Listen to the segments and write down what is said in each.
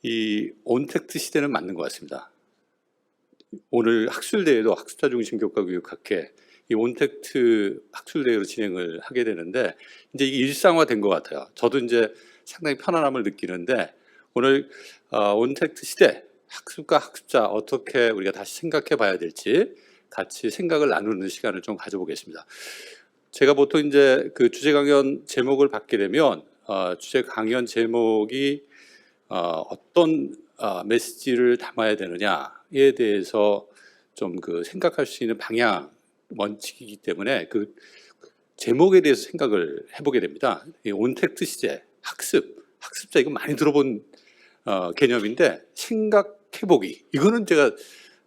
이 온택트 시대는 맞는 것 같습니다. 오늘 학술대회도 학습자 중심 교과 교육학회 이 온택트 학술대회로 진행을 하게 되는데 이제 이게 일상화된 것 같아요. 저도 이제 상당히 편안함을 느끼는데 오늘 온택트 시대 학습과 학습자 어떻게 우리가 다시 생각해 봐야 될지 같이 생각을 나누는 시간을 좀 가져보겠습니다. 제가 보통 이제 그 주제 강연 제목을 받게 되면 주제 강연 제목이 어떤 메시지를 담아야 되느냐에 대해서 좀 그 생각할 수 있는 방향 원칙이기 때문에 그 제목에 대해서 생각을 해보게 됩니다. 이 온택트 시대 학습자 이거 많이 들어본 개념인데 생각해보기 이거는 제가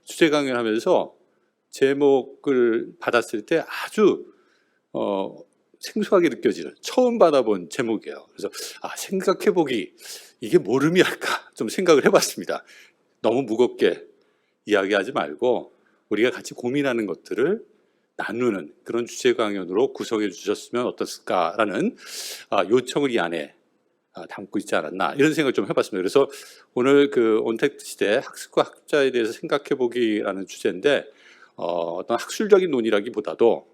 주제 강연하면서 제목을 받았을 때 아주 생소하게 느껴지는 처음 받아본 제목이에요. 그래서 생각해보기 이게 뭘 의미할까 좀 생각을 해봤습니다. 너무 무겁게 이야기하지 말고 우리가 같이 고민하는 것들을 나누는 그런 주제 강연으로 구성해 주셨으면 어떻을까라는 요청을 이 안에 담고 있지 않았나 이런 생각을 좀 해봤습니다. 그래서 오늘 그 온택트 시대 학습과 학습자에 대해서 생각해보기라는 주제인데 어떤 학술적인 논의라기보다도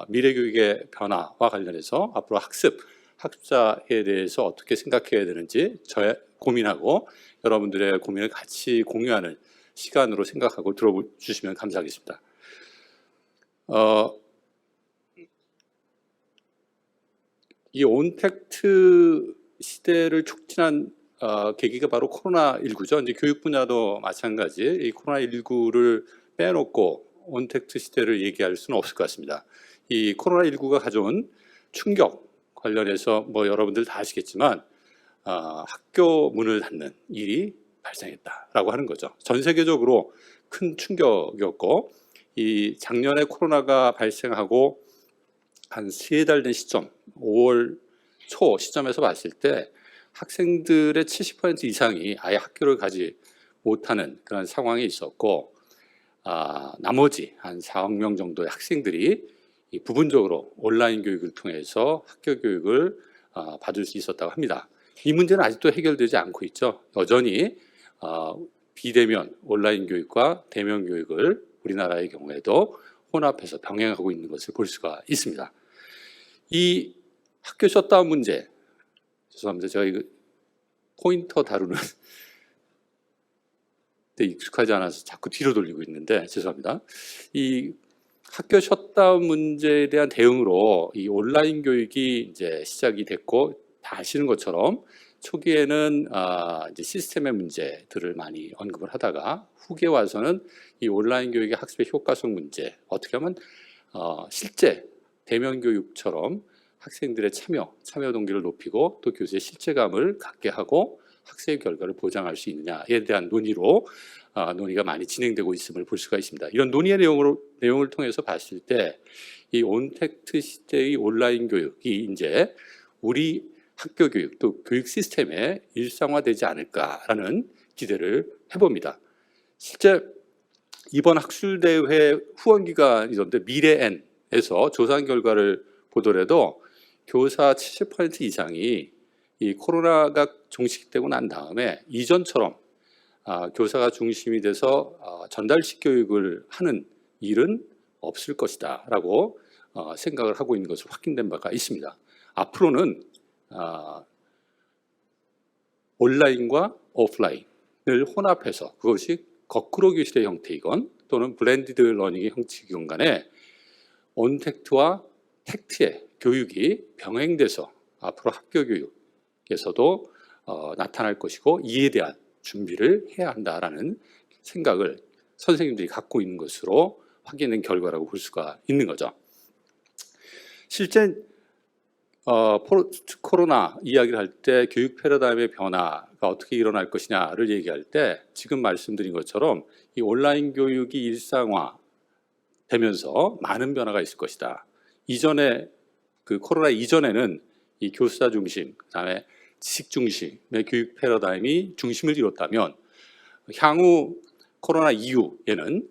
미래교육의 변화와 관련해서 앞으로 학습자에 대해서 어떻게 생각해야 되는지 저의 고민하고 여러분들의 고민을 같이 공유하는 시간으로 생각하고 들어주시면 감사하겠습니다. 이 온택트 시대를 촉진한 계기가 바로 코로나19죠. 이제 교육 분야도 마찬가지. 이 코로나19를 빼놓고 온택트 시대를 얘기할 수는 없을 것 같습니다. 이 코로나19가 가져온 충격 관련해서 뭐 여러분들 다 아시겠지만 학교 문을 닫는 일이 발생했다라고 하는 거죠. 전 세계적으로 큰 충격이었고 이 작년에 코로나가 발생하고 한 3달 된 시점 5월 초 시점에서 봤을 때 학생들의 70% 이상이 아예 학교를 가지 못하는 그런 상황이 있었고 나머지 한 4억 명 정도의 학생들이 부분적으로 온라인 교육을 통해서 학교 교육을 받을 수 있었다고 합니다. 이 문제는 아직도 해결되지 않고 있죠. 여전히 비대면 온라인 교육과 대면 교육을 우리나라의 경우에도 혼합해서 병행하고 있는 것을 볼 수가 있습니다. 이 학교 셧다운 문제, 죄송합니다. 제가 이거 포인터 다루는 데 익숙하지 않아서 자꾸 뒤로 돌리고 있는데 죄송합니다. 이 학교 셧다운 문제에 대한 대응으로 이 온라인 교육이 이제 시작이 됐고 다 아시는 것처럼 초기에는 이제 시스템의 문제들을 많이 언급을 하다가 후기에 와서는 이 온라인 교육의 학습의 효과성 문제 어떻게 하면 실제 대면 교육처럼 학생들의 참여 동기를 높이고 또 교수의 실체감을 갖게 하고 학습의 결과를 보장할 수 있느냐에 대한 논의가 많이 진행되고 있음을 볼 수가 있습니다. 이런 논의의 내용을 통해서 봤을 때 이 온택트 시대의 온라인 교육이 이제 우리 학교 교육 또 교육 시스템에 일상화되지 않을까라는 기대를 해봅니다. 실제 이번 학술대회 후원 기관이던데 미래엔에서 조사한 결과를 보더라도 교사 70% 이상이 이 코로나가 종식되고 난 다음에 이전처럼 교사가 중심이 돼서 전달식 교육을 하는 일은 없을 것이다 라고 생각을 하고 있는 것으로 확인된 바가 있습니다. 앞으로는 온라인과 오프라인을 혼합해서 그것이 거꾸로 교실의 형태이건 또는 블렌디드 러닝의 형식이건 간에 온택트와 택트의 교육이 병행돼서 앞으로 학교 교육에서도 나타날 것이고 이에 대한 준비를 해야 한다라는 생각을 선생님들이 갖고 있는 것으로 확인된 결과라고 볼 수가 있는 거죠. 실제 포스트 코로나 이야기를 할 때 교육 패러다임의 변화가 어떻게 일어날 것이냐를 얘기할 때 지금 말씀드린 것처럼 이 온라인 교육이 일상화 되면서 많은 변화가 있을 것이다. 이전에 그 코로나 이전에는 이 교수자 중심, 그다음에 지식 중심의 교육 패러다임이 중심을 이뤘다면 향후 코로나 이후에는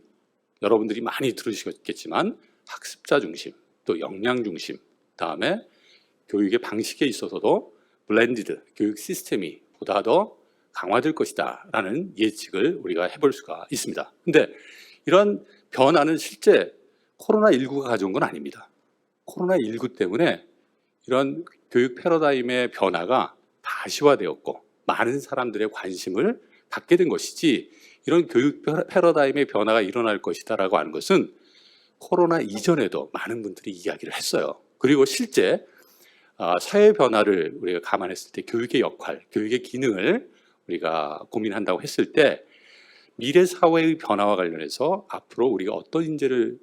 여러분들이 많이 들으시겠지만 학습자 중심, 또 역량 중심, 그다음에 교육의 방식에 있어서도 블렌디드 교육 시스템이 보다 더 강화될 것이다라는 예측을 우리가 해볼 수가 있습니다. 근데 이런 변화는 실제 코로나19가 가져온 건 아닙니다. 코로나19 때문에 이런 교육 패러다임의 변화가 다시화되었고 많은 사람들의 관심을 갖게 된 것이지, 이런 교육 패러다임의 변화가 일어날 것이다라고 하는 것은 코로나 이전에도 많은 분들이 이야기를 했어요. 그리고 실제 사회 변화를 우리가 감안했을 때 교육의 역할, 교육의 기능을 우리가 고민한다고 했을 때 미래 사회의 변화와 관련해서 앞으로 우리가 어떤 인재를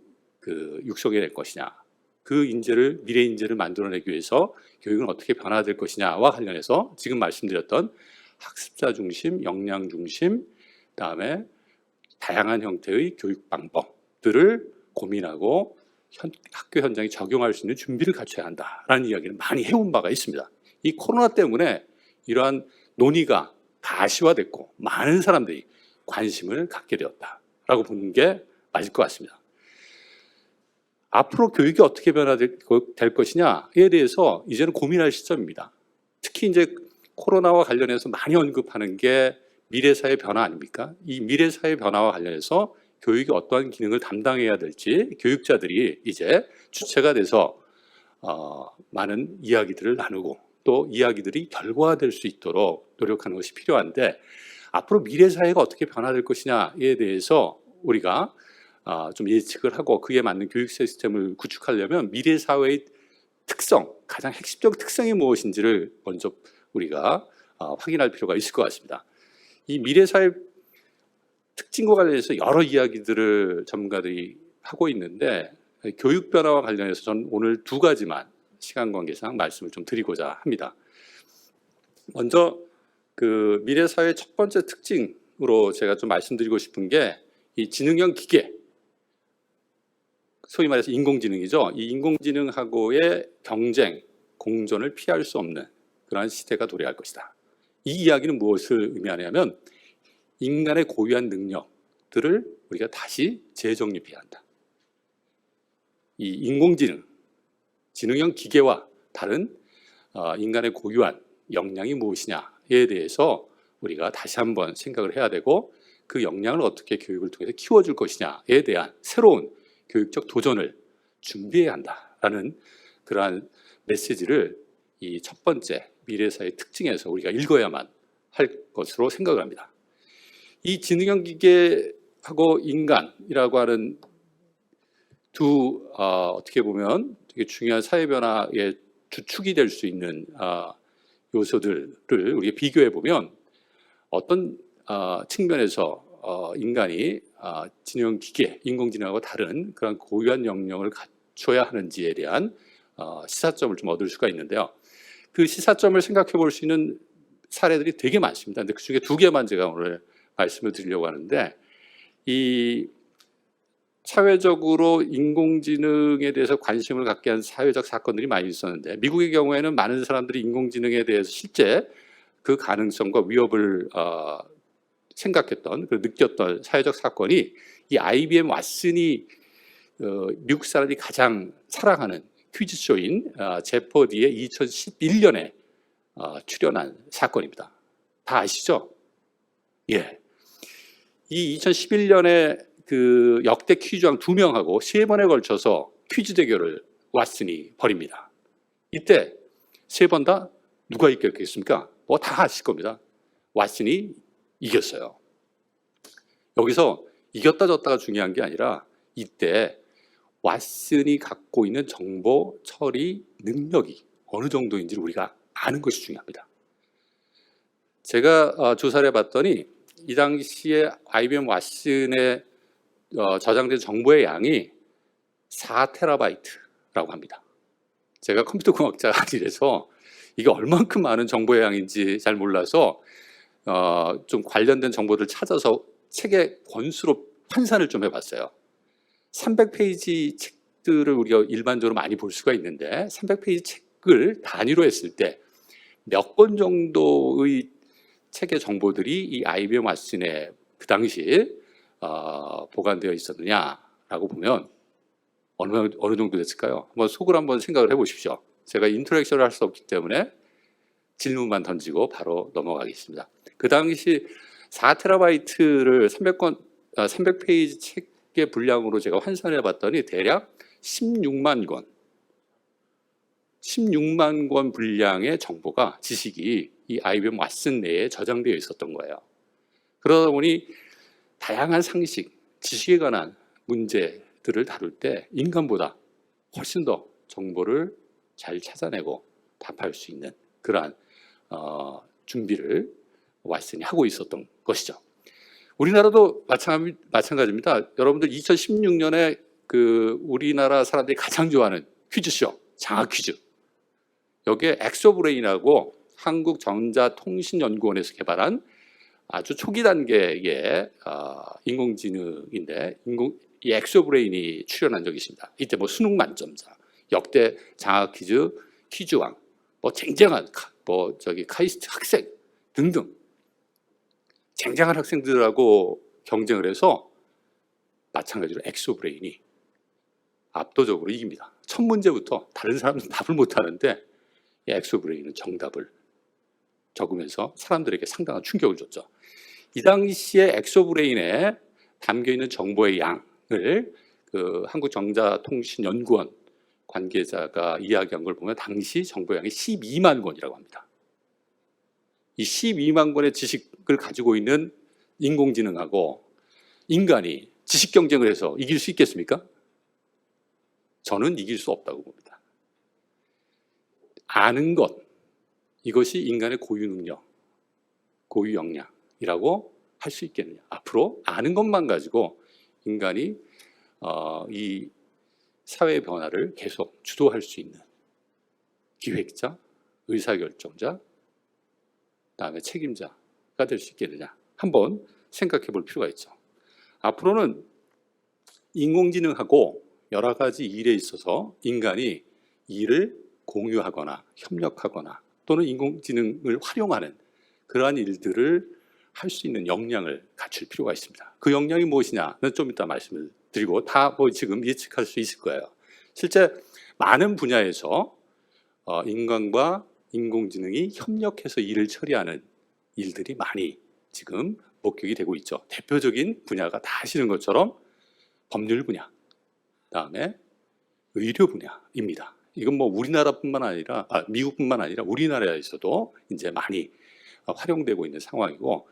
육성해낼 것이냐, 그 인재를, 미래 인재를 만들어내기 위해서 교육은 어떻게 변화될 것이냐와 관련해서 지금 말씀드렸던 학습자 중심, 역량 중심, 그다음에 다양한 형태의 교육 방법들을 고민하고 학교 현장에 적용할 수 있는 준비를 갖춰야 한다라는 이야기를 많이 해온 바가 있습니다. 이 코로나 때문에 이러한 논의가 다시화됐고 많은 사람들이 관심을 갖게 되었다라고 보는 게 맞을 것 같습니다. 앞으로 교육이 어떻게 변화될 것이냐에 대해서 이제는 고민할 시점입니다. 특히 이제 코로나와 관련해서 많이 언급하는 게 미래사회 변화 아닙니까? 이 미래사회 변화와 관련해서 교육이 어떠한 기능을 담당해야 될지 교육자들이 이제 주체가 돼서 많은 이야기들을 나누고 또 이야기들이 결과화될 수 있도록 노력하는 것이 필요한데, 앞으로 미래사회가 어떻게 변화될 것이냐에 대해서 우리가 좀 예측을 하고 그에 맞는 교육 시스템을 구축하려면 미래사회의 특성, 가장 핵심적 특성이 무엇인지를 먼저 우리가 확인할 필요가 있을 것 같습니다. 이 미래사회 특징과 관련해서 여러 이야기들을 전문가들이 하고 있는데, 교육 변화와 관련해서 저는 오늘 두 가지만 시간 관계상 말씀을 좀 드리고자 합니다. 먼저 그 미래사회의 첫 번째 특징으로 제가 좀 말씀드리고 싶은 게 이 지능형 기계, 소위 말해서 인공지능이죠. 이 인공지능하고의 경쟁, 공존을 피할 수 없는 그러한 시대가 도래할 것이다. 이 이야기는 무엇을 의미하냐면 인간의 고유한 능력들을 우리가 다시 재정립해야 한다. 이 인공지능, 지능형 기계와 다른 인간의 고유한 역량이 무엇이냐에 대해서 우리가 다시 한번 생각을 해야 되고, 그 역량을 어떻게 교육을 통해서 키워줄 것이냐에 대한 새로운 교육적 도전을 준비해야 한다라는 그러한 메시지를 이 첫 번째 미래사회 특징에서 우리가 읽어야만 할 것으로 생각을 합니다. 이 지능형 기계하고 인간이라고 하는 두 어떻게 보면 되게 중요한 사회 변화의 주축이 될 수 있는 요소들을 우리가 비교해 보면 어떤 측면에서 인간이 지능형 기계, 인공지능하고 다른 그런 고유한 역량을 갖춰야 하는지에 대한 시사점을 좀 얻을 수가 있는데요. 그 시사점을 생각해 볼 수 있는 사례들이 되게 많습니다. 근데 그 중에 두 개만 제가 오늘 말씀을 드리려고 하는데, 이 사회적으로 인공지능에 대해서 관심을 갖게 한 사회적 사건들이 많이 있었는데, 미국의 경우에는 많은 사람들이 인공지능에 대해서 실제 그 가능성과 위협을 생각했던, 느꼈던 사회적 사건이 이 IBM 왓슨이 미국 사람들이 가장 사랑하는 퀴즈쇼인 제퍼디에 2011년에 출연한 사건입니다. 다 아시죠? 예. 이 2011년에 그 역대 퀴즈왕 2명하고 3번에 걸쳐서 퀴즈 대결을 왓슨이 벌입니다. 이때 3번 다 누가 이겼겠습니까? 뭐 다 아실 겁니다. 왓슨이 이겼어요. 여기서 이겼다 졌다가 중요한 게 아니라 이때 왓슨이 갖고 있는 정보 처리 능력이 어느 정도인지를 우리가 아는 것이 중요합니다. 제가 조사를 해봤더니 이 당시에 IBM 왓슨에 저장된 정보의 양이 4TB라고 합니다. 제가 컴퓨터 공학자가 아니라서 이게 얼만큼 많은 정보의 양인지 잘 몰라서 좀 관련된 정보를 찾아서 책의 권수로 환산을 좀 해봤어요. 300페이지 책들을 우리가 일반적으로 많이 볼 수가 있는데 300페이지 책을 단위로 했을 때 몇 권 정도의 책의 정보들이 이 IBM 왓슨에 그 당시에 보관되어 있었느냐라고 보면 어느 정도 됐을까요? 한번 속으로 한번 생각을 해보십시오. 제가 인터랙션을 할 수 없기 때문에 질문만 던지고 바로 넘어가겠습니다. 그 당시 4TB를 300페이지 책의 분량으로 제가 환산해 봤더니 대략 16만 권 분량의 정보가, 지식이 이 IBM 왓슨 내에 저장되어 있었던 거예요. 그러다 보니 다양한 상식, 지식에 관한 문제들을 다룰 때 인간보다 훨씬 더 정보를 잘 찾아내고 답할 수 있는 그러한 준비를 왓슨이 하고 있었던 것이죠. 우리나라도 마찬가지입니다. 여러분들 2016년에 그 우리나라 사람들이 가장 좋아하는 퀴즈쇼, 장학 퀴즈. 여기에 엑소브레인하고 한국전자통신연구원에서 개발한 아주 초기 단계의 인공지능인데, 이 엑소브레인이 출연한 적이 있습니다. 이때 뭐 수능 만점자, 역대 장학 퀴즈 퀴즈왕, 뭐 쟁쟁한 카이스트 학생 등등 쟁쟁한 학생들하고 경쟁을 해서 마찬가지로 엑소브레인이 압도적으로 이깁니다. 첫 문제부터 다른 사람은 답을 못하는데 이 엑소브레인은 정답을 적으면서 사람들에게 상당한 충격을 줬죠. 이 당시에 엑소브레인에 담겨있는 정보의 양을 그 한국전자통신연구원 관계자가 이야기한 걸 보면 당시 정보의 양이 12만 권이라고 합니다. 이 12만 권의 지식을 가지고 있는 인공지능하고 인간이 지식 경쟁을 해서 이길 수 있겠습니까? 저는 이길 수 없다고 봅니다. 아는 것, 이것이 인간의 고유 능력, 고유 역량이라고 할 수 있겠느냐. 앞으로 아는 것만 가지고 인간이 이 사회 변화를 계속 주도할 수 있는 기획자, 의사결정자, 그다음에 책임자가 될 수 있겠느냐. 한번 생각해 볼 필요가 있죠. 앞으로는 인공지능하고 여러 가지 일에 있어서 인간이 일을 공유하거나 협력하거나 또는 인공지능을 활용하는 그러한 일들을 할 수 있는 역량을 갖출 필요가 있습니다. 그 역량이 무엇이냐는 좀 이따 말씀을 드리고 다 뭐 지금 예측할 수 있을 거예요. 실제 많은 분야에서 인간과 인공지능이 협력해서 일을 처리하는 일들이 많이 지금 목격이 되고 있죠. 대표적인 분야가 다 아시는 것처럼 법률 분야, 그다음에 의료 분야입니다. 이건 뭐 우리나라뿐만 아니라 미국뿐만 아니라 우리나라에서도 이제 많이 활용되고 있는 상황이고,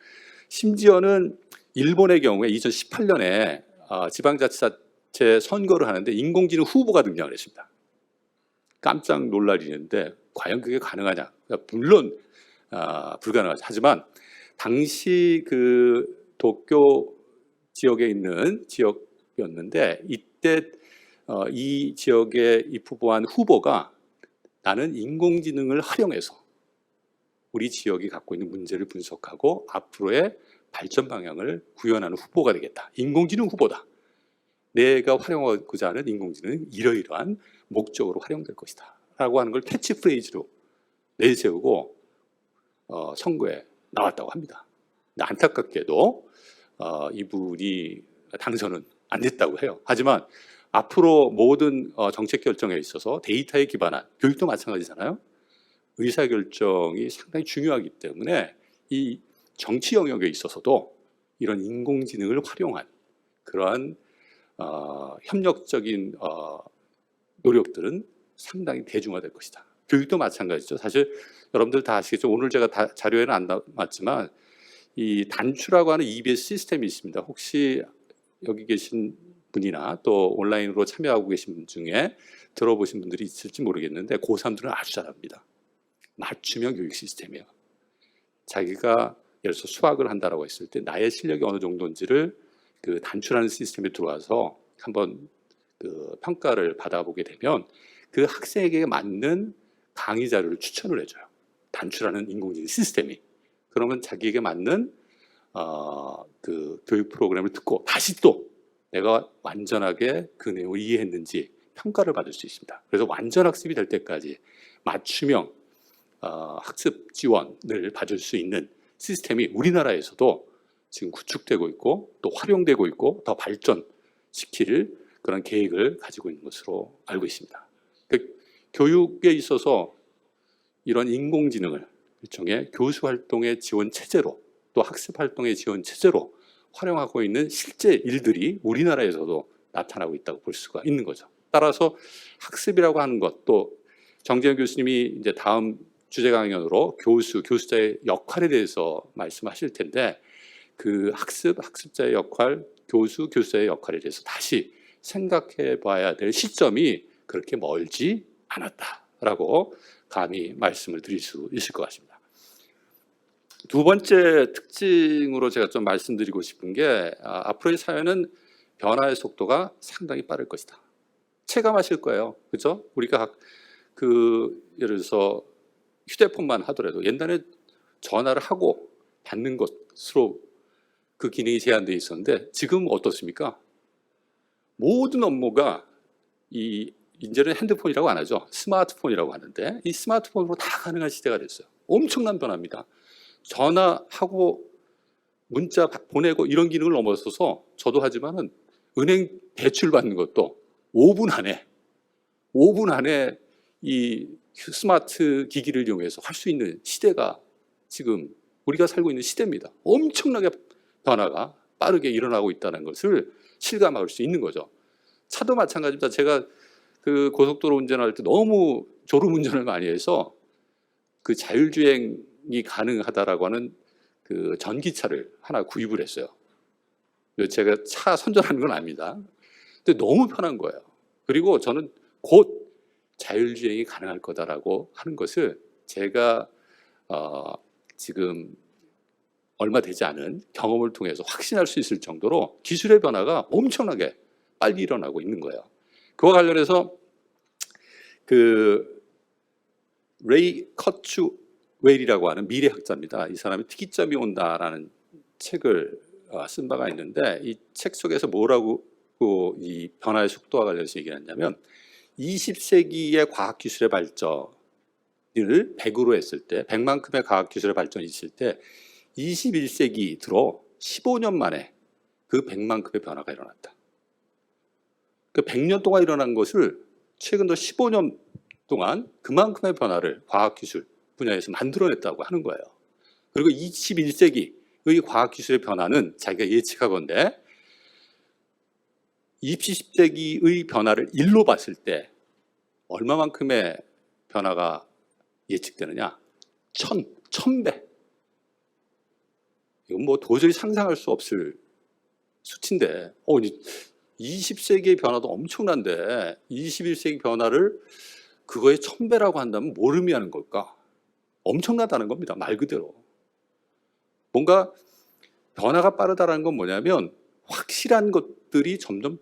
심지어는 일본의 경우에 2018년에 지방자치단체 선거를 하는데 인공지능 후보가 등장을 했습니다. 깜짝 놀랄 일인데 과연 그게 가능하냐? 물론 불가능하죠. 하지만 당시 그 도쿄 지역에 있는 지역이었는데 이때 이 지역에 입후보한 후보가 나는 인공지능을 활용해서 우리 지역이 갖고 있는 문제를 분석하고 앞으로의 발전 방향을 구현하는 후보가 되겠다. 인공지능 후보다. 내가 활용하고자 하는 인공지능은 이러이러한 목적으로 활용될 것이다 라고 하는 걸 캐치프레이즈로 내세우고 선거에 나왔다고 합니다. 안타깝게도 이분이 당선은 안 됐다고 해요. 하지만 앞으로 모든 정책 결정에 있어서 데이터에 기반한, 교육도 마찬가지잖아요. 의사결정이 상당히 중요하기 때문에 이 정치 영역에 있어서도 이런 인공지능을 활용한 그러한 협력적인 노력들은 상당히 대중화될 것이다. 교육도 마찬가지죠. 사실 여러분들 다 아시겠죠. 오늘 제가 자료에는 안 남았지만 이 단추라고 하는 EBS 시스템이 있습니다. 혹시 여기 계신 분이나 또 온라인으로 참여하고 계신 분 중에 들어보신 분들이 있을지 모르겠는데 고3들은 아주 잘합니다. 맞춤형 교육 시스템이에요. 자기가 예를 들어서 수학을 한다라고 했을 때 나의 실력이 어느 정도인지를 그 단추라는 시스템에 들어와서 한번 그 평가를 받아보게 되면 그 학생에게 맞는 강의 자료를 추천을 해줘요. 단추라는 인공지능 시스템이. 그러면 자기에게 맞는 그 교육 프로그램을 듣고 다시 또 내가 완전하게 그 내용을 이해했는지 평가를 받을 수 있습니다. 그래서 완전 학습이 될 때까지 맞춤형 학습 지원을 받을 수 있는 시스템이 우리나라에서도 지금 구축되고 있고 또 활용되고 있고 더 발전시킬 그런 계획을 가지고 있는 것으로 알고 있습니다. 교육에 있어서 이런 인공지능을 일종의 교수 활동의 지원 체제로 또 학습 활동의 지원 체제로 활용하고 있는 실제 일들이 우리나라에서도 나타나고 있다고 볼 수가 있는 거죠. 따라서 학습이라고 하는 것, 또 정재현 교수님이 이제 다음 주제 강연으로 교수자의 역할에 대해서 말씀하실 텐데, 그 학습자의 역할, 교수자의 역할에 대해서 다시 생각해 봐야 될 시점이 그렇게 멀지 않았다라고 감히 말씀을 드릴 수 있을 것 같습니다. 두 번째 특징으로 제가 좀 말씀드리고 싶은 게, 앞으로의 사회는 변화의 속도가 상당히 빠를 것이다. 체감하실 거예요. 그렇죠? 우리가 예를 들어서 휴대폰만 하더라도 옛날에 전화를 하고 받는 것으로 그 기능이 제한되어 있었는데, 지금 어떻습니까? 모든 업무가 이제는 핸드폰이라고 안 하죠. 스마트폰이라고 하는데, 이 스마트폰으로 다 가능한 시대가 됐어요. 엄청난 변화입니다. 전화하고 문자 보내고 이런 기능을 넘어서서, 저도 하지만은 은행 대출 받는 것도 5분 안에 이 스마트 기기를 이용해서 할 수 있는 시대가 지금 우리가 살고 있는 시대입니다. 엄청나게 변화가 빠르게 일어나고 있다는 것을 실감할 수 있는 거죠. 차도 마찬가지입니다. 제가 그 고속도로 운전할 때 너무 졸음운전을 많이 해서 그 자율주행이 가능하다라고 하는 그 전기차를 하나 구입을 했어요. 제가 차 선전하는 건 아닙니다. 근데 너무 편한 거예요. 그리고 저는 곧 자율주행이 가능할 거다라고 하는 것을 제가 지금 얼마 되지 않은 경험을 통해서 확신할 수 있을 정도로 기술의 변화가 엄청나게 빨리 일어나고 있는 거예요. 그와 관련해서 그 레이 커츠웰이라고 하는 미래학자입니다. 이 사람이 특이점이 온다라는 책을 쓴 바가 있는데, 이 책 속에서 뭐라고 이 변화의 속도와 관련해서 얘기를 했냐면, 20세기의 과학기술의 발전을 100으로 했을 때, 100만큼의 과학기술의 발전이 있을 때 21세기 들어 15년 만에 그 100만큼의 변화가 일어났다. 그 100년 동안 일어난 것을 최근 더 15년 동안 그만큼의 변화를 과학기술 분야에서 만들어냈다고 하는 거예요. 그리고 21세기의 과학기술의 변화는 자기가 예측하건대 20세기의 변화를 1로 봤을 때 얼마만큼의 변화가 예측되느냐? 1000배. 이건 뭐 도저히 상상할 수 없을 수치인데, 20세기의 변화도 엄청난데 21세기 변화를 그거의 1000배라고 한다면 뭘 의미하는 걸까? 엄청나다는 겁니다. 말 그대로. 뭔가 변화가 빠르다는 건 뭐냐면 확실한 것들이 점점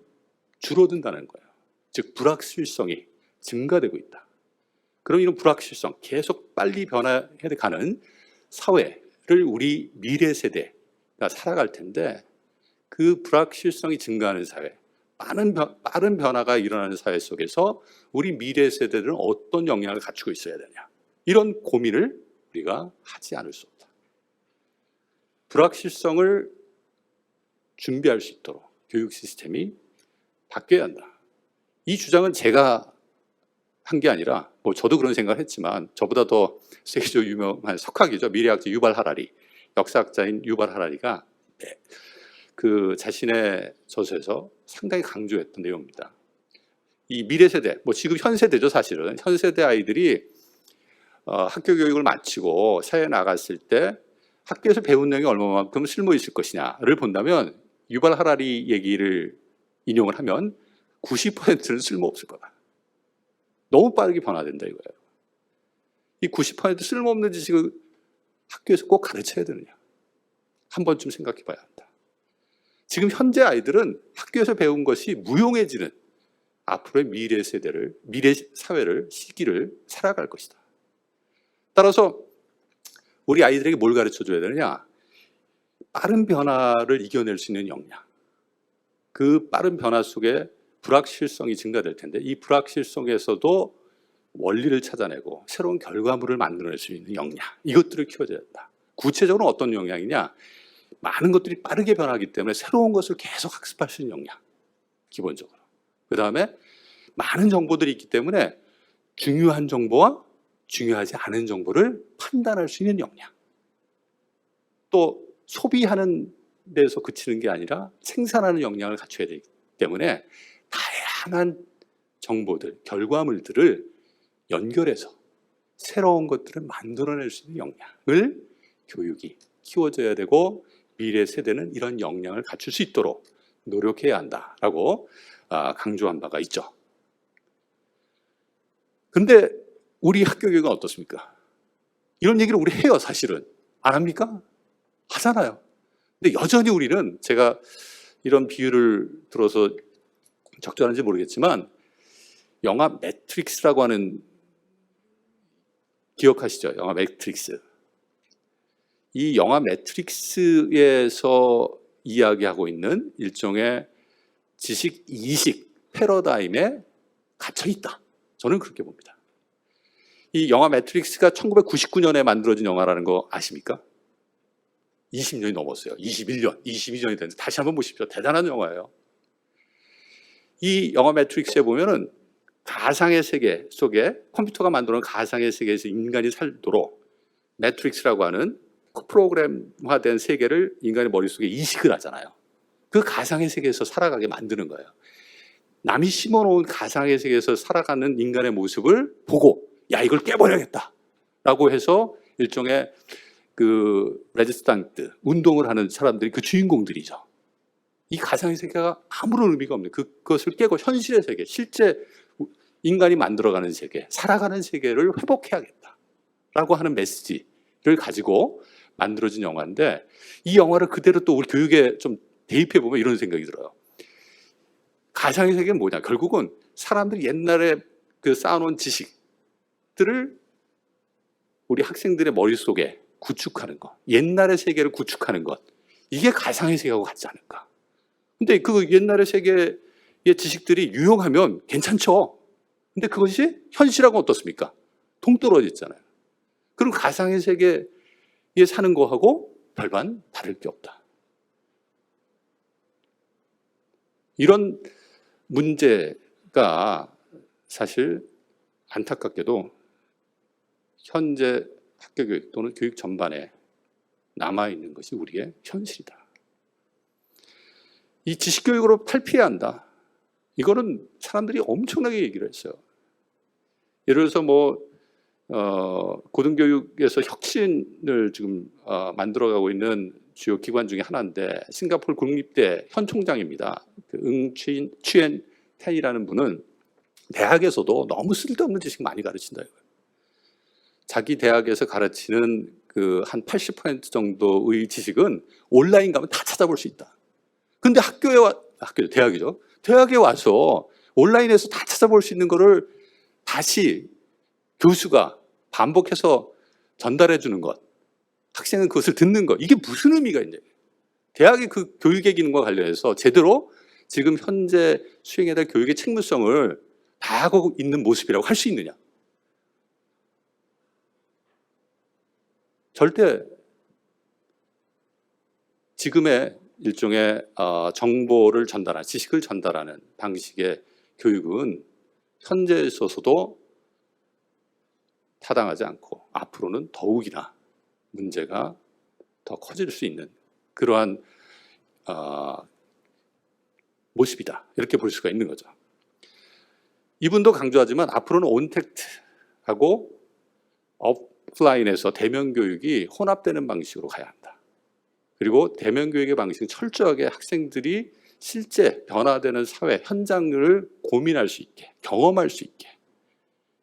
줄어든다는 거예요. 즉 불확실성이 증가되고 있다. 그럼 이런 불확실성, 계속 빨리 변화해가는 사회를 우리 미래 세대가 살아갈 텐데, 그 불확실성이 증가하는 사회, 빠른 변화가 일어나는 사회 속에서 우리 미래 세대들은 어떤 역량을 갖추고 있어야 되냐, 이런 고민을 우리가 하지 않을 수 없다. 불확실성을 준비할 수 있도록 교육 시스템이 바뀌어야 한다. 이 주장은 제가 한 게 아니라, 뭐 저도 그런 생각을 했지만, 저보다 더 세계적으로 유명한 석학이죠. 미래학자 유발 하라리, 역사학자인 유발 하라리가 그 자신의 저서에서 상당히 강조했던 내용입니다. 이 미래 세대, 뭐 지금 현 세대죠. 사실은 현 세대 아이들이 학교 교육을 마치고 사회에 나갔을 때 학교에서 배운 내용이 얼마만큼 쓸모 있을 것이냐를 본다면, 유발 하라리 얘기를 인용을 하면 90%는 쓸모없을 거다. 너무 빠르게 변화된다 이거예요. 이 90% 쓸모없는 지식을 학교에서 꼭 가르쳐야 되느냐, 한 번쯤 생각해 봐야 한다. 지금 현재 아이들은 학교에서 배운 것이 무용해지는 앞으로의 미래 세대를, 미래 사회를, 시기를 살아갈 것이다. 따라서 우리 아이들에게 뭘 가르쳐 줘야 되느냐? 빠른 변화를 이겨낼 수 있는 역량. 그 빠른 변화 속에 불확실성이 증가될 텐데, 이 불확실성에서도 원리를 찾아내고 새로운 결과물을 만들어낼 수 있는 역량, 이것들을 키워줘야 된다. 구체적으로 어떤 역량이냐? 많은 것들이 빠르게 변하기 때문에 새로운 것을 계속 학습할 수 있는 역량, 기본적으로. 그 다음에 많은 정보들이 있기 때문에 중요한 정보와 중요하지 않은 정보를 판단할 수 있는 역량. 또 소비하는 데서 그치는 게 아니라 생산하는 역량을 갖춰야 되기 때문에 다양한 정보들, 결과물들을 연결해서 새로운 것들을 만들어낼 수 있는 역량을 교육이 키워줘야 되고, 미래 세대는 이런 역량을 갖출 수 있도록 노력해야 한다라고 강조한 바가 있죠. 근데 우리 학교 교육은 어떻습니까? 이런 얘기를 우리 해요. 사실은 안 합니까? 하잖아요. 근데 여전히 우리는, 제가 이런 비유를 들어서 적절한지 모르겠지만, 영화 매트릭스라고 하는, 기억하시죠? 영화 매트릭스. 이 영화 매트릭스에서 이야기하고 있는 일종의 지식 이식 패러다임에 갇혀 있다. 저는 그렇게 봅니다. 이 영화 매트릭스가 1999년에 만들어진 영화라는 거 아십니까? 20년이 넘었어요. 21년, 22년이 됐는데 다시 한번 보십시오. 대단한 영화예요. 이 영화 매트릭스에 보면은 가상의 세계 속에, 컴퓨터가 만들어놓은 가상의 세계에서 인간이 살도록 매트릭스라고 하는 프로그램화된 세계를 인간의 머릿속에 이식을 하잖아요. 그 가상의 세계에서 살아가게 만드는 거예요. 남이 심어놓은 가상의 세계에서 살아가는 인간의 모습을 보고, 야, 이걸 깨버려야겠다 라고 해서 일종의 그 레지스탕트 운동을 하는 사람들이 그 주인공들이죠. 이 가상의 세계가 아무런 의미가 없는, 그것을 깨고 현실의 세계, 실제 인간이 만들어가는 세계, 살아가는 세계를 회복해야겠다라고 하는 메시지를 가지고 만들어진 영화인데, 이 영화를 그대로 또 우리 교육에 좀 대입해 보면 이런 생각이 들어요. 가상의 세계는 뭐냐? 결국은 사람들이 옛날에 그 쌓아놓은 지식들을 우리 학생들의 머릿속에 구축하는 것, 옛날의 세계를 구축하는 것, 이게 가상의 세계하고 같지 않을까? 근데 그 옛날의 세계의 지식들이 유용하면 괜찮죠. 근데 그것이 현실하고 어떻습니까? 동떨어져 있잖아요. 그럼 가상의 세계에 사는 거하고 별반 다를 게 없다. 이런 문제가 사실 안타깝게도 현재 학교 교육 또는 교육 전반에 남아있는 것이 우리의 현실이다. 이 지식교육으로 탈피해야 한다. 이거는 사람들이 엄청나게 얘기를 했어요. 예를 들어서 고등교육에서 혁신을 지금 만들어가고 있는 주요 기관 중에 하나인데, 싱가포르 국립대 현 총장입니다. 그 취엔 태이라는 분은 대학에서도 너무 쓸데없는 지식 많이 가르친다 이거예요. 자기 대학에서 가르치는 그 한 80% 정도의 지식은 온라인 가면 다 찾아볼 수 있다. 근데 대학이죠. 대학에 와서 온라인에서 다 찾아볼 수 있는 거를 다시 교수가 반복해서 전달해 주는 것, 학생은 그것을 듣는 것, 이게 무슨 의미가 있냐. 대학의 그 교육의 기능과 관련해서 제대로 지금 현재 수행해야 될 교육의 책무성을 다하고 있는 모습이라고 할 수 있느냐. 절대 지금의 일종의 정보를 전달하는, 지식을 전달하는 방식의 교육은 현재에 있어서도 타당하지 않고 앞으로는 더욱이나 문제가 더 커질 수 있는 그러한 모습이다, 이렇게 볼 수가 있는 거죠. 이분도 강조하지만 앞으로는 온택트하고 오프라인에서 대면 교육이 혼합되는 방식으로 가야 한다. 그리고 대면 교육의 방식은 철저하게 학생들이 실제 변화되는 사회 현장을 고민할 수 있게, 경험할 수 있게,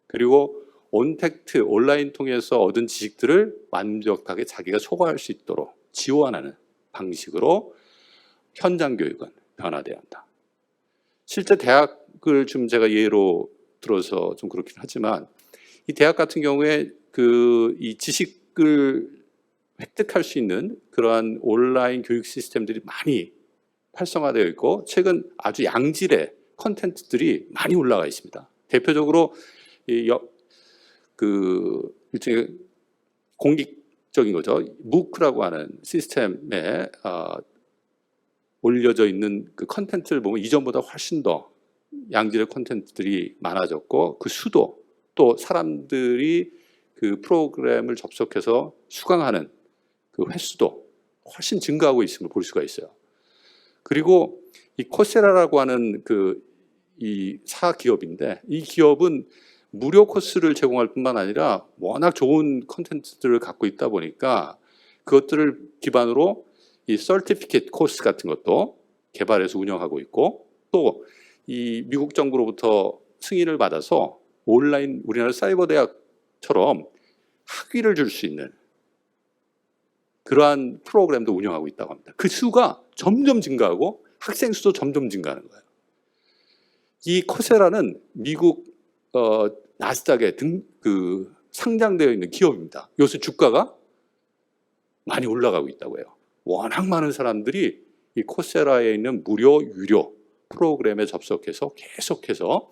그리고 온택트 온라인 통해서 얻은 지식들을 완벽하게 자기가 소화할 수 있도록 지원하는 방식으로 현장 교육은 변화돼야 한다. 실제 대학을 좀 제가 예로 들어서 좀 그렇긴 하지만, 이 대학 같은 경우에 이 지식을 획득할 수 있는 그러한 온라인 교육 시스템들이 많이 활성화되어 있고, 최근 아주 양질의 콘텐츠들이 많이 올라가 있습니다. 대표적으로 일종의 공식적인 거죠. 무크라고 하는 시스템에 올려져 있는 그 콘텐츠를 보면 이전보다 훨씬 더 양질의 콘텐츠들이 많아졌고, 그 수도, 또 사람들이 그 프로그램을 접속해서 수강하는 그 횟수도 훨씬 증가하고 있음을 볼 수가 있어요. 그리고 이 코세라라고 하는 이 사기업인데, 이 기업은 무료 코스를 제공할 뿐만 아니라 워낙 좋은 콘텐츠들을 갖고 있다 보니까 그것들을 기반으로 이 서티피케이트 코스 같은 것도 개발해서 운영하고 있고, 또 이 미국 정부로부터 승인을 받아서 온라인 우리나라 사이버 대학처럼 학위를 줄 수 있는 그러한 프로그램도 운영하고 있다고 합니다. 그 수가 점점 증가하고 학생 수도 점점 증가하는 거예요. 이 코세라는 미국 나스닥에 상장되어 있는 기업입니다. 요새 주가가 많이 올라가고 있다고 해요. 워낙 많은 사람들이 이 코세라에 있는 무료 유료 프로그램에 접속해서 계속해서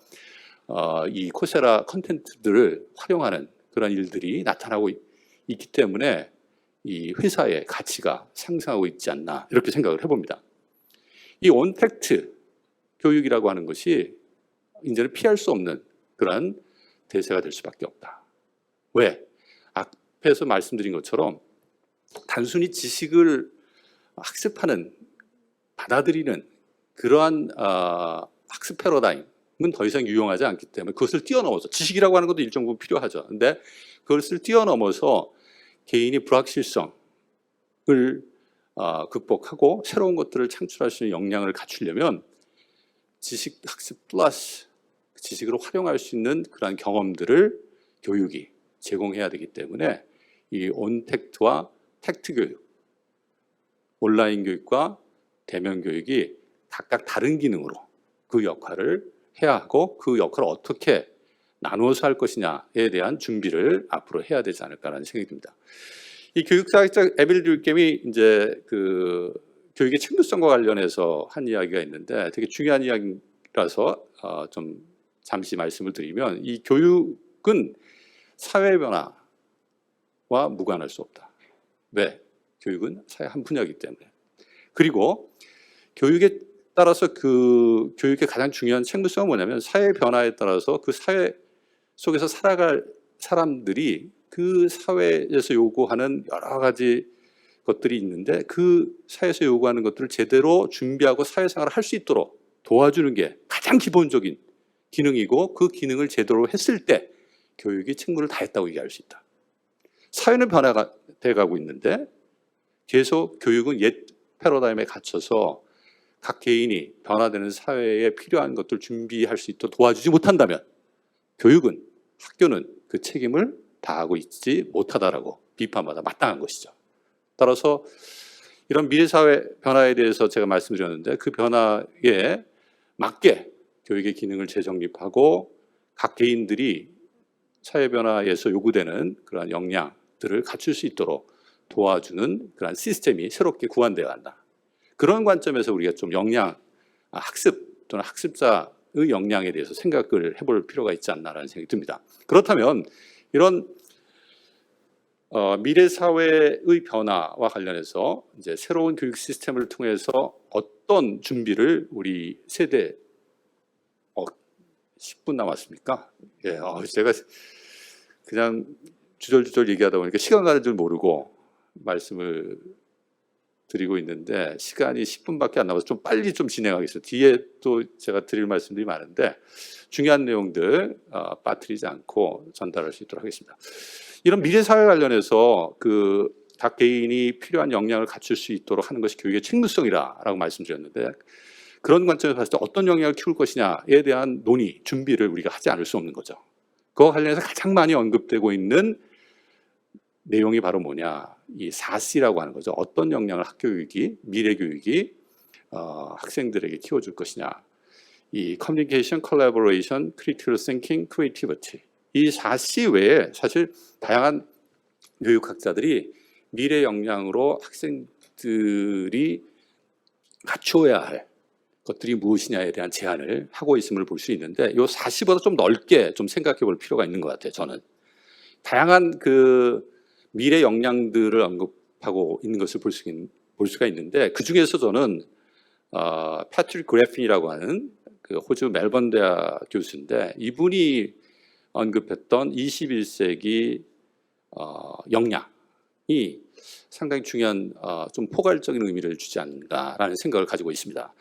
이 코세라 컨텐츠들을 활용하는 그런 일들이 나타나고 있기 때문에 이 회사의 가치가 상승하고 있지 않나, 이렇게 생각을 해봅니다. 이 온택트 교육이라고 하는 것이 이제는 피할 수 없는 그런 대세가 될 수밖에 없다. 왜? 앞에서 말씀드린 것처럼 단순히 지식을 학습하는, 받아들이는 그러한 학습 패러다임은 더 이상 유용하지 않기 때문에 그것을 뛰어넘어서, 지식이라고 하는 것도 일정 부분 필요하죠. 근데 그것을 뛰어넘어서 개인이 불확실성을 극복하고 새로운 것들을 창출할 수 있는 역량을 갖추려면 지식 학습 플러스 지식으로 활용할 수 있는 그러한 경험들을 교육이 제공해야 되기 때문에 이 온택트와 택트 교육, 온라인 교육과 대면 교육이 각각 다른 기능으로 그 역할을 해야 하고, 그 역할을 어떻게 나누어서 할 것이냐에 대한 준비를 앞으로 해야 되지 않을까라는 생각이 듭니다. 이 교육사학자 에밀 듀겜이 이제 교육의 책무성과 관련해서 한 이야기가 있는데, 되게 중요한 이야기라서 좀 잠시 말씀을 드리면, 이 교육은 사회 변화와 무관할 수 없다. 왜? 교육은 사회 한 분야이기 때문에. 그리고 교육에 따라서 그 교육의 가장 중요한 책무성은 뭐냐면, 사회 변화에 따라서 그 사회 속에서 살아갈 사람들이 그 사회에서 요구하는 여러 가지 것들이 있는데, 그 사회에서 요구하는 것들을 제대로 준비하고 사회생활을 할 수 있도록 도와주는 게 가장 기본적인 기능이고, 그 기능을 제대로 했을 때 교육이 책무를 다했다고 얘기할 수 있다. 사회는 변화가 돼가고 있는데 계속 교육은 옛 패러다임에 갇혀서 각 개인이 변화되는 사회에 필요한 것들 준비할 수 있도록 도와주지 못한다면, 교육은, 학교는 그 책임을 다하고 있지 못하다라고 비판받아 마땅한 것이죠. 따라서 이런 미래사회 변화에 대해서 제가 말씀드렸는데, 그 변화에 맞게 교육의 기능을 재정립하고 각 개인들이 사회 변화에서 요구되는 그런 역량들을 갖출 수 있도록 도와주는 그런 시스템이 새롭게 구현되어야 한다. 그런 관점에서 우리가 좀 학습 또는 학습자의 역량에 대해서 생각을 해볼 필요가 있지 않나라는 생각이 듭니다. 그렇다면 이런 미래 사회의 변화와 관련해서 이제 새로운 교육 시스템을 통해서 어떤 준비를 우리 세대 10분 남았습니까? 예, 제가 그냥 주절주절 얘기하다 보니까 시간 가는 줄 모르고 말씀을 드리고 있는데, 시간이 10분밖에 안 남아서 좀 빨리 좀 진행하겠습니다. 뒤에 또 제가 드릴 말씀들이 많은데 중요한 내용들 빠뜨리지 않고 전달할 수 있도록 하겠습니다. 이런 미래사회 관련해서 각 개인이 필요한 역량을 갖출 수 있도록 하는 것이 교육의 책무성이라고 말씀드렸는데, 그런 관점에서 봤을 때 어떤 역량을 키울 것이냐에 대한 논의, 준비를 우리가 하지 않을 수 없는 거죠. 그와 관련해서 가장 많이 언급되고 있는 내용이 바로 뭐냐, 이 4C라고 하는 거죠. 어떤 역량을 학교교육이, 미래교육이 학생들에게 키워줄 것이냐. 이 Communication, Collaboration, Critical Thinking, Creativity. 이 4C 외에 사실 다양한 교육학자들이 미래 역량으로 학생들이 갖추어야 할 것들이 무엇이냐에 대한 제안을 하고 있음을 볼 수 있는데, 이 4C보다 좀 넓게 좀 생각해 볼 필요가 있는 것 같아요. 저는 다양한 미래 역량들을 언급하고 있는 것을 볼 수가 있는데, 그 중에서 저는 패트릭 그래핀이라고 하는 호주 멜번 대학 교수인데, 이분이 언급했던 21세기 역량이 상당히 중요한 좀 포괄적인 의미를 주지 않는가라는 생각을 가지고 있습니다.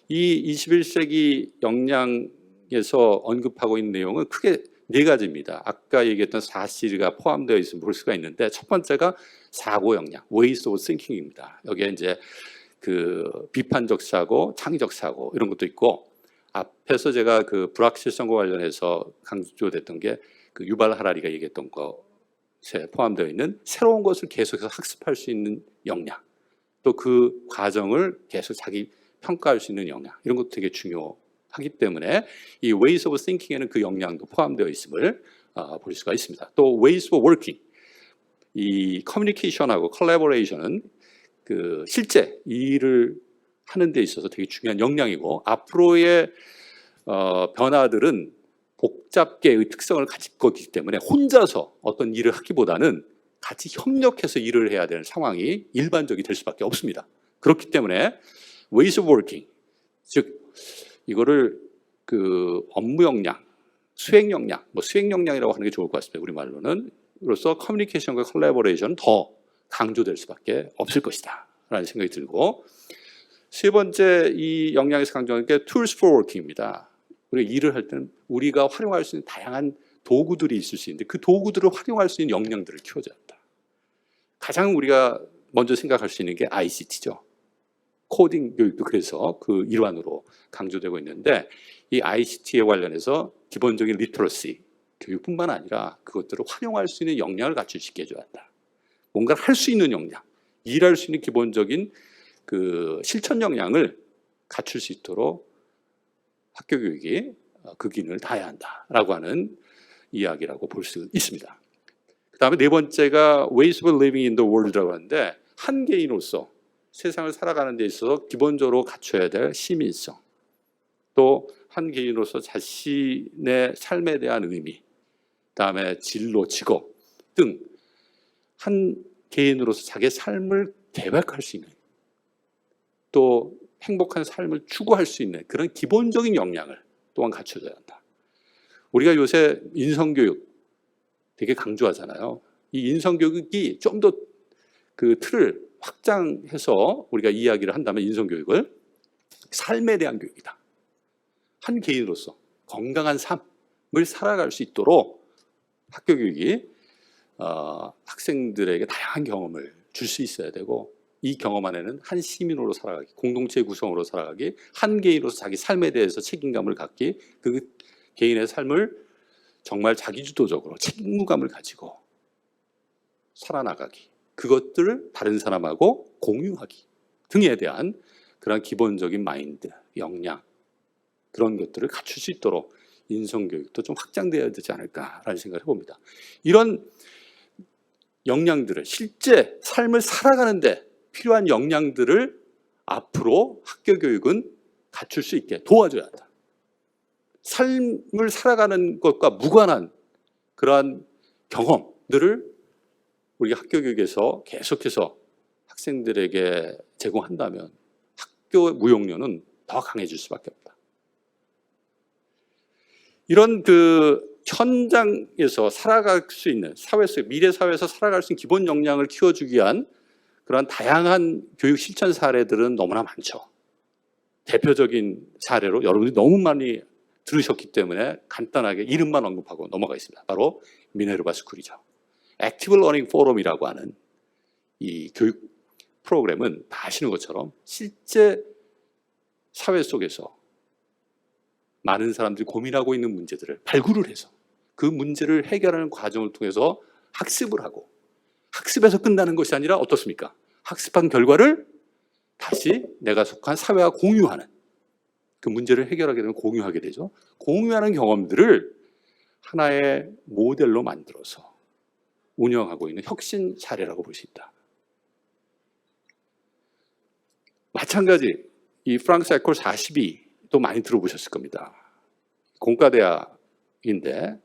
이 21세기 역량에서 언급하고 있는 내용은 크게 네 가지입니다. 아까 얘기했던 4C가 포함되어 있으면 볼 수가 있는데, 첫 번째가 사고 역량, ways of thinking입니다. 여기에 이제 그 비판적 사고, 창의적 사고 이런 것도 있고, 앞에서 제가 그 불확실성과 관련해서 강조됐던 게 그 유발 하라리가 얘기했던 것에 포함되어 있는 새로운 것을 계속해서 학습할 수 있는 역량, 또 그 과정을 계속 자기 평가할 수 있는 역량, 이런 것도 되게 중요하기 때문에 이 ways of thinking에는 그 역량도 포함되어 있음을 볼 수가 있습니다. 또 ways of working, 이 커뮤니케이션하고 컬래버레이션은 그 실제 일을 하는 데 있어서 되게 중요한 역량이고, 앞으로의 변화들은 복잡계의 특성을 가질 거기 때문에 혼자서 어떤 일을 하기보다는 같이 협력해서 일을 해야 되는 상황이 일반적이 될 수밖에 없습니다. 그렇기 때문에 ways of working, 즉 이거를 그 업무 역량, 수행 역량, 수행 역량이라고 하는 게 좋을 것 같습니다. 우리말로는. 그로서 커뮤니케이션과 컬래버레이션은 더 강조될 수밖에 없을 것이다 라는 생각이 들고, 세 번째 이 역량에서 강조하는 게 tools for working입니다. 우리가 일을 할 때는 우리가 활용할 수 있는 다양한 도구들이 있을 수 있는데, 그 도구들을 활용할 수 있는 역량들을 키워줘야 한다. 가장 우리가 먼저 생각할 수 있는 게 ICT죠. 코딩 교육도 그래서 그 일환으로 강조되고 있는데, 이 ICT에 관련해서 기본적인 리터러시 교육뿐만 아니라 그것들을 활용할 수 있는 역량을 갖출 수 있게 해줘야 한다. 뭔가를 할 수 있는 역량, 일할 수 있는 기본적인 그 실천 역량을 갖출 수 있도록 학교 교육이 그 기능을 다해야 한다라고 하는 이야기라고 볼 수 있습니다. 그 다음에 네 번째가 ways of living in the world라고 하는데, 한 개인으로서 세상을 살아가는 데 있어서 기본적으로 갖춰야 될 시민성, 또 한 개인으로서 자신의 삶에 대한 의미, 그다음에 진로, 직업 등 한 개인으로서 자기의 삶을 계획할 수 있는, 또 행복한 삶을 추구할 수 있는 그런 기본적인 역량을 또한 갖춰줘야 한다. 우리가 요새 인성교육 되게 강조하잖아요. 이 인성교육이 좀 더 그 틀을 확장해서 우리가 이야기를 한다면, 인성교육을 삶에 대한 교육이다. 한 개인으로서 건강한 삶을 살아갈 수 있도록 학교 교육이 학생들에게 다양한 경험을 줄 수 있어야 되고, 이 경험 안에는 한 시민으로 살아가기, 공동체 구성으로 살아가기, 한 개인으로서 자기 삶에 대해서 책임감을 갖기, 그 개인의 삶을 정말 자기주도적으로 책임감을 가지고 살아나가기, 그것들을 다른 사람하고 공유하기 등에 대한 그런 기본적인 마인드, 역량, 그런 것들을 갖출 수 있도록 인성교육도 좀 확장되어야 되지 않을까라는 생각을 해봅니다. 이런 역량들을, 실제 삶을 살아가는데 필요한 역량들을 앞으로 학교 교육은 갖출 수 있게 도와줘야 한다. 삶을 살아가는 것과 무관한 그러한 경험들을 우리가 학교 교육에서 계속해서 학생들에게 제공한다면 학교 무용료는 더 강해질 수밖에 없다. 이런 그 현장에서 살아갈 수 있는 사회 속, 미래 사회에서 살아갈 수 있는 기본 역량을 키워주기 위한 그런 다양한 교육 실천 사례들은 너무나 많죠. 대표적인 사례로 여러분들이 너무 많이 들으셨기 때문에 간단하게 이름만 언급하고 넘어가겠습니다. 바로 미네르바 스쿨이죠. 액티브 러닝 포럼이라고 하는 이 교육 프로그램은 다 아시는 것처럼 실제 사회 속에서 많은 사람들이 고민하고 있는 문제들을 발굴을 해서 그 문제를 해결하는 과정을 통해서 학습을 하고, 학습에서 끝나는 것이 아니라 어떻습니까? 학습한 결과를 다시 내가 속한 사회와 공유하는, 그 문제를 해결하게 되면 공유하게 되죠. 공유하는 경험들을 하나의 모델로 만들어서 운영하고 있는 혁신 사례라고 볼 수 있다. 마찬가지 이 프랑스 에콜 42도 많이 들어보셨을 겁니다. 공과대학인데,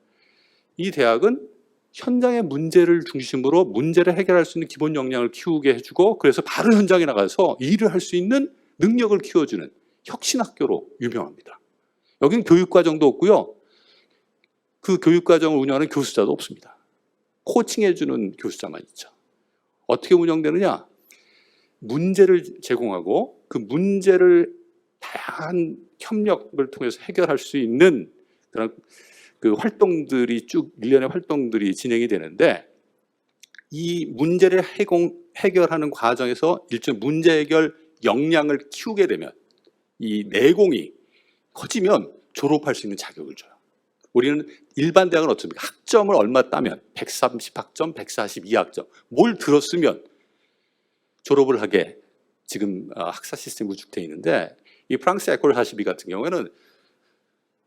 이 대학은 현장의 문제를 중심으로 문제를 해결할 수 있는 기본 역량을 키우게 해주고, 그래서 바로 현장에 나가서 일을 할 수 있는 능력을 키워주는 혁신학교로 유명합니다. 여기는 교육과정도 없고요, 그 교육과정을 운영하는 교수자도 없습니다. 코칭해주는 교수자만 있죠. 어떻게 운영되느냐? 문제를 제공하고 그 문제를 다양한 협력을 통해서 해결할 수 있는 그런 그 활동들이 쭉 일련의 활동들이 진행이 되는데, 이 문제를 해결하는 과정에서 일종 문제 해결 역량을 키우게 되면, 이 내공이 커지면 졸업할 수 있는 자격을 줘요. 우리는 일반 대학은 어떻습니까? 학점을 얼마 따면 130학점, 142학점 뭘 들었으면 졸업을 하게 지금 학사 시스템이 구축되어 있는데, 이 프랑스 에콜 42 같은 경우에는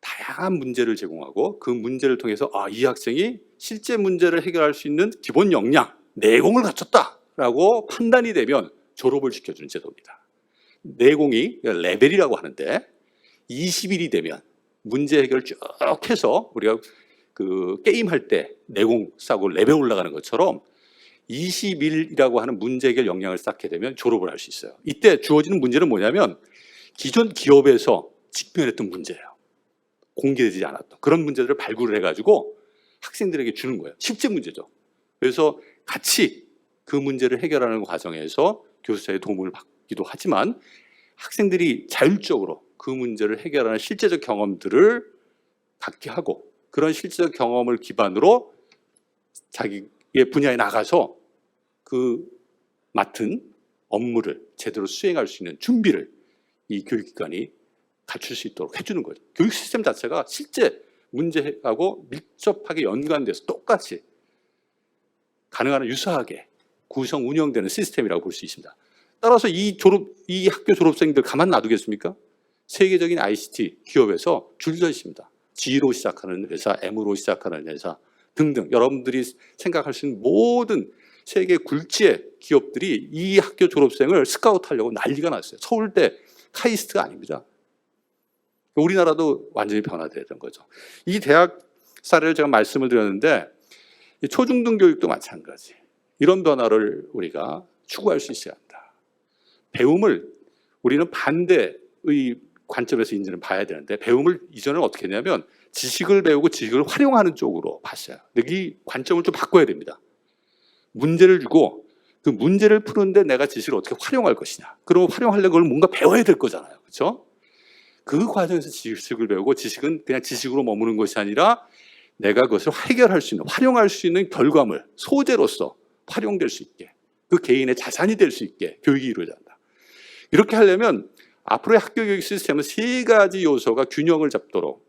다양한 문제를 제공하고 그 문제를 통해서 이 학생이 실제 문제를 해결할 수 있는 기본 역량, 내공을 갖췄다라고 판단이 되면 졸업을 시켜주는 제도입니다. 내공이 레벨이라고 하는데 20일이 되면 문제 해결을 쭉 해서 우리가 그 게임할 때 내공 쌓고 레벨 올라가는 것처럼 20일이라고 하는 문제 해결 역량을 쌓게 되면 졸업을 할 수 있어요. 이때 주어지는 문제는 뭐냐면 기존 기업에서 직면했던 문제예요. 공개되지 않았던 그런 문제들을 발굴을 해가지고 학생들에게 주는 거예요. 실제 문제죠. 그래서 같이 그 문제를 해결하는 과정에서 교수자의 도움을 받기도 하지만 학생들이 자율적으로 그 문제를 해결하는 실제적 경험들을 갖게 하고, 그런 실제적 경험을 기반으로 자기의 분야에 나가서 그 맡은 업무를 제대로 수행할 수 있는 준비를 이 교육기관이 갖출 수 있도록 해주는 거죠. 교육 시스템 자체가 실제 문제하고 밀접하게 연관돼서 똑같이 가능한 한 유사하게 구성 운영되는 시스템이라고 볼 수 있습니다. 따라서 이 학교 졸업생들 가만 놔두겠습니까? 세계적인 ICT 기업에서 줄 서 있습니다. G로 시작하는 회사, M으로 시작하는 회사 등등, 여러분들이 생각할 수 있는 모든 세계 굴지의 기업들이 이 학교 졸업생을 스카우트하려고 난리가 났어요. 서울대 카이스트가 아닙니다. 우리나라도 완전히 변화되는 거죠. 이 대학 사례를 제가 말씀을 드렸는데, 초중등 교육도 마찬가지. 이런 변화를 우리가 추구할 수 있어야 한다. 배움을 우리는 반대의 관점에서 이제는 봐야 되는데, 배움을 이전은 어떻게 했냐면 지식을 배우고 지식을 활용하는 쪽으로 봤어요. 근데 이 관점을 좀 바꿔야 됩니다. 문제를 주고 그 문제를 푸는데 내가 지식을 어떻게 활용할 것이냐. 그럼 활용하려면 그걸 뭔가 배워야 될 거잖아요. 그렇죠? 그 과정에서 지식을 배우고, 지식은 그냥 지식으로 머무는 것이 아니라 내가 그것을 해결할 수 있는, 활용할 수 있는 결과물, 소재로서 활용될 수 있게, 그 개인의 자산이 될 수 있게 교육이 이루어져야 한다. 이렇게 하려면 앞으로의 학교 교육 시스템은 세 가지 요소가 균형을 잡도록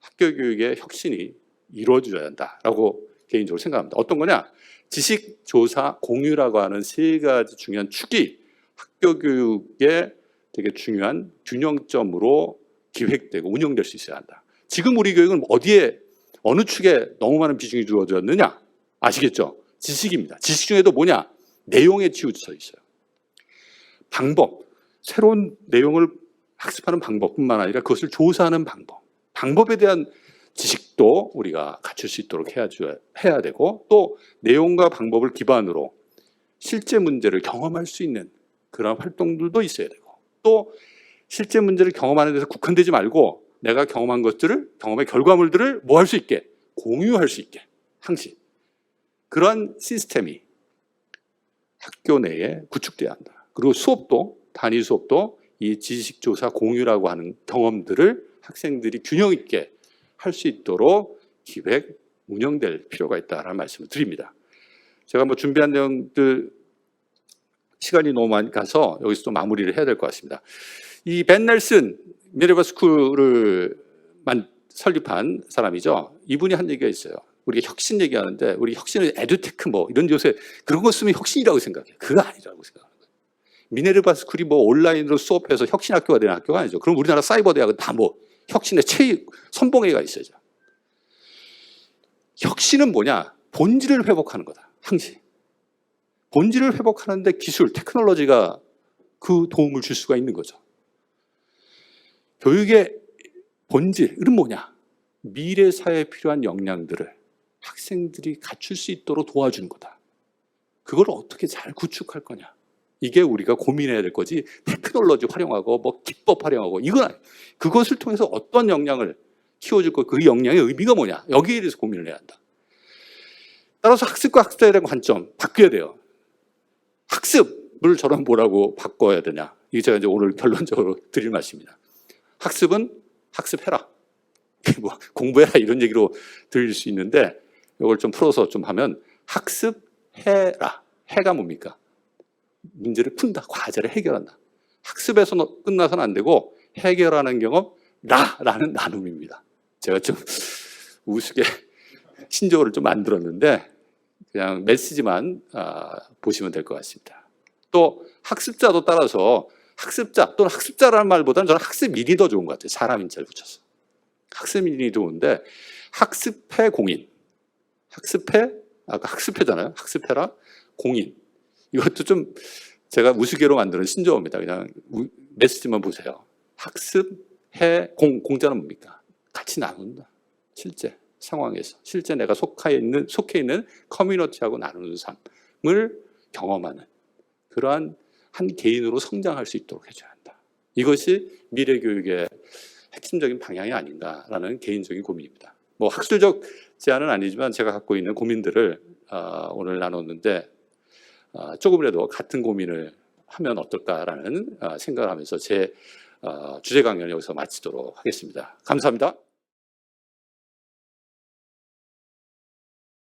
학교 교육의 혁신이 이루어져야 한다라고 개인적으로 생각합니다. 어떤 거냐? 지식, 조사, 공유라고 하는 세 가지 중요한 축이 학교 교육의 되게 중요한 균형점으로 기획되고 운영될 수 있어야 한다. 지금 우리 교육은 어디에, 어느 축에 너무 많은 비중이 주어졌느냐? 아시겠죠? 지식입니다. 지식 중에도 뭐냐? 내용에 치우쳐 있어요. 방법, 새로운 내용을 학습하는 방법뿐만 아니라 그것을 조사하는 방법, 방법에 대한 지식도 우리가 갖출 수 있도록 해야 되고, 또 내용과 방법을 기반으로 실제 문제를 경험할 수 있는 그런 활동들도 있어야 되고, 또 실제 문제를 경험하는 데서 국한되지 말고 내가 경험한 것들을, 경험의 결과물들을 뭐 할 수 있게, 공유할 수 있게, 항시 그러한 시스템이 학교 내에 구축돼야 한다. 그리고 수업도, 단위 수업도 이 지식조사 공유라고 하는 경험들을 학생들이 균형 있게 할 수 있도록 기획, 운영될 필요가 있다라는 말씀을 드립니다. 제가 뭐 준비한 내용들 시간이 너무 많이 가서 여기서 좀 마무리를 해야 될 것 같습니다. 이 벤 넬슨 미네르바 스쿨을 설립한 사람이죠. 이분이 한 얘기가 있어요. 우리가 혁신 얘기하는데, 우리 혁신은 에듀테크 뭐 이런 요새 그런 거 쓰면 혁신이라고 생각해요. 그거 아니라고 생각하는 거예요. 미네르바 스쿨이 뭐 온라인으로 수업해서 혁신 학교가 되는 학교가 아니죠. 그럼 우리나라 사이버 대학은 다 뭐 혁신의 선봉에가 있어야죠. 혁신은 뭐냐? 본질을 회복하는 거다. 항시 본질을 회복하는데 기술, 테크놀로지가 그 도움을 줄 수가 있는 거죠. 교육의 본질은 뭐냐? 미래 사회에 필요한 역량들을 학생들이 갖출 수 있도록 도와주는 거다. 그걸 어떻게 잘 구축할 거냐? 이게 우리가 고민해야 될 거지, 테크놀로지 활용하고 뭐 기법 활용하고 이건 아니에요. 그것을 통해서 어떤 역량을 키워줄 거, 그 역량의 의미가 뭐냐? 여기에 대해서 고민을 해야 한다. 따라서 학습과 학습자에 대한 관점 바뀌어야 돼요. 학습을 저는 뭐라고 바꿔야 되냐. 이게 제가 이제 오늘 결론적으로 드릴 말씀입니다. 학습은 학습해라. 뭐 공부해라 이런 얘기로 들릴 수 있는데 이걸 좀 풀어서 좀 하면 학습해라. 해가 뭡니까? 문제를 푼다. 과제를 해결한다. 학습에서 끝나서는 안 되고 해결하는 경험 라는 나눔입니다. 제가 좀 우스개 신조어를 좀 만들었는데 그냥 메시지만 보시면 될 것 같습니다. 또 학습자도 따라서 학습자 또는 학습자라는 말보다는 저는 학습인이 더 좋은 것 같아요. 사람 인자를 붙여서. 학습인이 좋은데 학습해 공인. 학습해 아까 학습해잖아요. 학습해라 공인. 이것도 좀 제가 우스개로 만드는 신조어입니다. 그냥 메시지만 보세요. 학습해 공자는 뭡니까? 같이 나눈다. 실제 상황에서 실제 내가 속해 있는 커뮤니티하고 나누는 삶을 경험하는 그러한 한 개인으로 성장할 수 있도록 해줘야 한다. 이것이 미래 교육의 핵심적인 방향이 아닌가라는 개인적인 고민입니다. 뭐 학술적 제안은 아니지만 제가 갖고 있는 고민들을 오늘 나눴는데 조금이라도 같은 고민을 하면 어떨까라는 생각을 하면서 제 주제 강연을 여기서 마치도록 하겠습니다. 감사합니다.